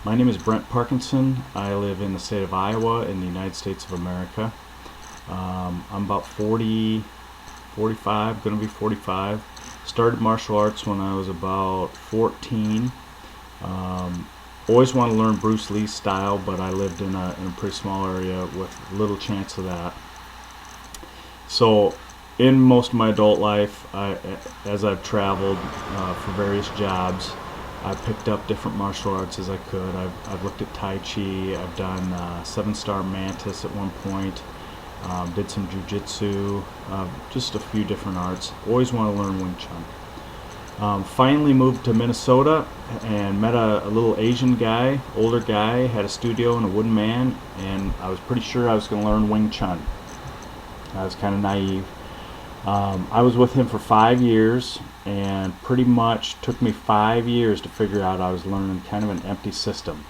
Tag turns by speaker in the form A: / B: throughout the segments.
A: My name is Brent Parkinson. I live in the state of Iowa in the United States of America. I'm about 40, 45, going to be 45. Started martial arts when I was about 14. Always want to learn Bruce Lee's style, but I lived in a pretty small area with little chance of that. So in most of my adult life, as I've traveled for various jobs, I picked up different martial arts as I could. I've looked at Tai Chi. I've done 7-star Mantis at one point. Did some Jiu-Jitsu, just a few different arts. Always want to learn Wing Chun. Finally moved to Minnesota and met a little Asian guy, older guy, had a studio and a wooden man, and I was pretty sure I was going to learn Wing Chun. I was kind of naive. I was with him for 5 years, and pretty much took me 5 years to figure out I was learning kind of an empty system.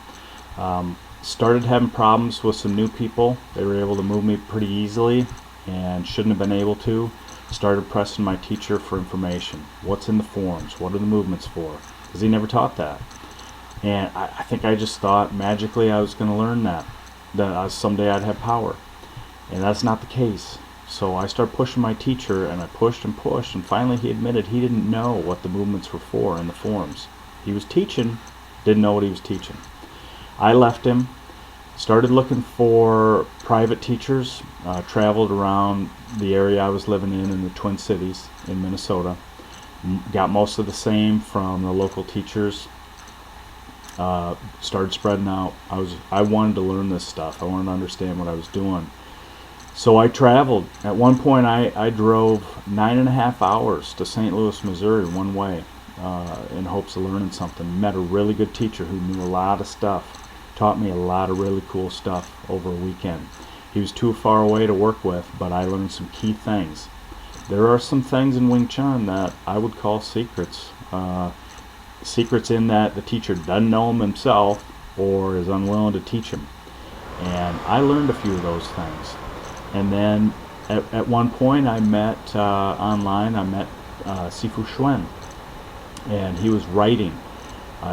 A: Started having problems with some new people. They were able to move me pretty easily and shouldn't have been able to. Started pressing my teacher for information. What's in the forms? What are the movements for? Because he never taught that. And I think I just thought magically I was going to learn that someday I'd have power. And that's not the case. So I started pushing my teacher, and I pushed, and finally he admitted he didn't know what the movements were for in the forms. He was teaching, didn't know what he was teaching. I left him, started looking for private teachers, traveled around the area I was living in the Twin Cities in Minnesota, got most of the same from the local teachers, started spreading out. I wanted to learn this stuff. I wanted to understand what I was doing. So I traveled. At one point I drove 9.5 hours to St. Louis, Missouri one way in hopes of learning something. Met a really good teacher who knew a lot of stuff. Taught me a lot of really cool stuff over a weekend. He was too far away to work with, but I learned some key things. There are some things in Wing Chun that I would call secrets. Secrets in that the teacher doesn't know them himself or is unwilling to teach them. And I learned a few of those things. And then at one point I met online, I met Sifu Xuan, and he was writing.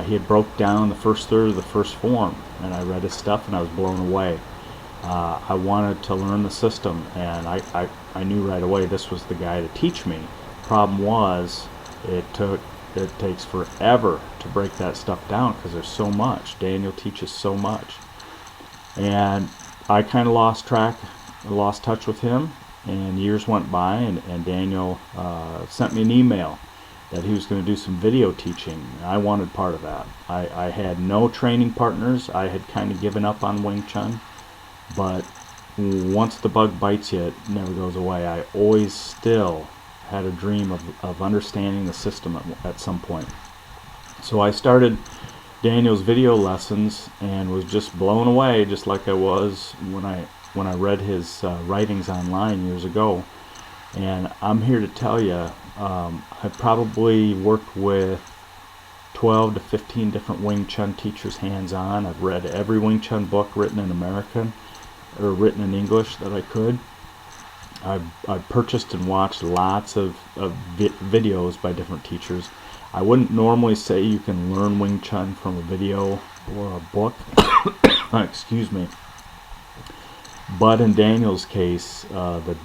A: He had broke down the first third of the first form, and I read his stuff and I was blown away. I wanted to learn the system, and I knew right away this was the guy to teach me. Problem was, it takes forever to break that stuff down because there's so much. Daniel teaches so much. And I kind of lost touch with him, and years went by, and Daniel sent me an email that he was going to do some video teaching. I wanted part of that. I had no training partners. I had kind of given up on Wing Chun, but once the bug bites you, it never goes away. I always still had a dream of understanding the system at some point. So I started Daniel's video lessons and was just blown away, just like I was when I read his writings online years ago. And I'm here to tell you, I've probably worked with 12 to 15 different Wing Chun teachers hands-on. I've read every Wing Chun book written in American or written in English that I could. I've purchased and watched lots of videos by different teachers. I wouldn't normally say you can learn Wing Chun from a video or a book. Excuse me. But in Daniel's case, the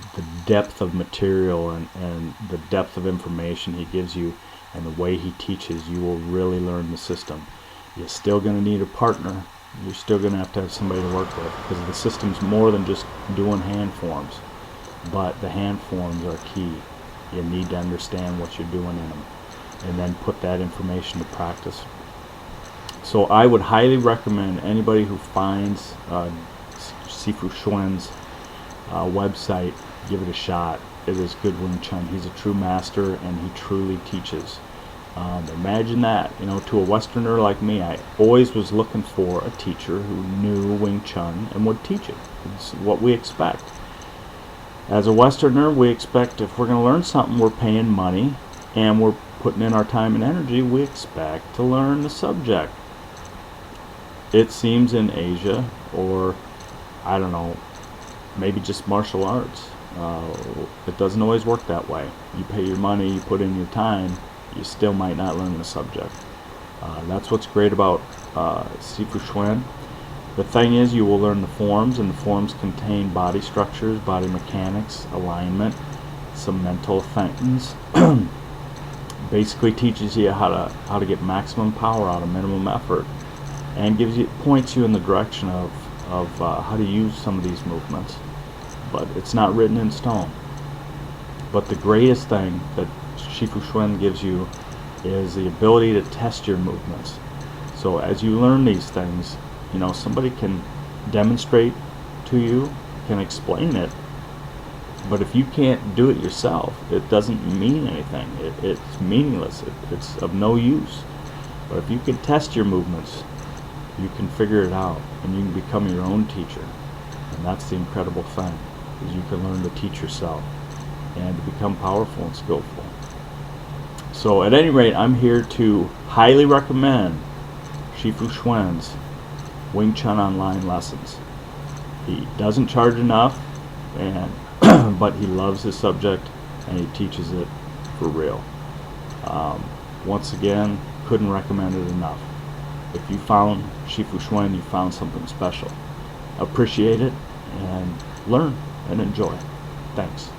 A: depth of material and the depth of information he gives you and the way he teaches, you will really learn the system. You're still going to need a partner. You're still going to have somebody to work with, because the system's more than just doing hand forms. But the hand forms are key. You need to understand what you're doing in them and then put that information to practice. So I would highly recommend anybody who finds Sifu Xuan's website, give it a shot. It is good Wing Chun. He's a true master, and he truly teaches. Imagine that, to a Westerner like me. I always was looking for a teacher who knew Wing Chun and would teach it. It's what we expect. As a Westerner, we expect if we're going to learn something, we're paying money and we're putting in our time and energy, we expect to learn the subject. It seems in Asia, or I don't know, maybe just martial arts, it doesn't always work that way. You pay your money, you put in your time, you still might not learn the subject. That's what's great about Sifu Xuan. The thing is, you will learn the forms, and the forms contain body structures, body mechanics, alignment, some mental things. Basically teaches you how to get maximum power out of minimum effort, and points you in the direction of how to use some of these movements. But it's not written in stone. But the greatest thing that Sifu Xuan gives you is the ability to test your movements. So as you learn these things, somebody can demonstrate to you, can explain it, but if you can't do it yourself, it doesn't mean anything. It's meaningless. It's of no use. But if you can test your movements, you can figure it out, and you can become your own teacher. And that's the incredible thing, is you can learn to teach yourself and to become powerful and skillful. So at any rate, I'm here to highly recommend Sifu Xuan's Wing Chun online lessons. He doesn't charge enough, and but he loves his subject, and he teaches it for real. Once again, couldn't recommend it enough. If you found Sifu Xuan, you found something special. Appreciate it, and learn and enjoy. Thanks.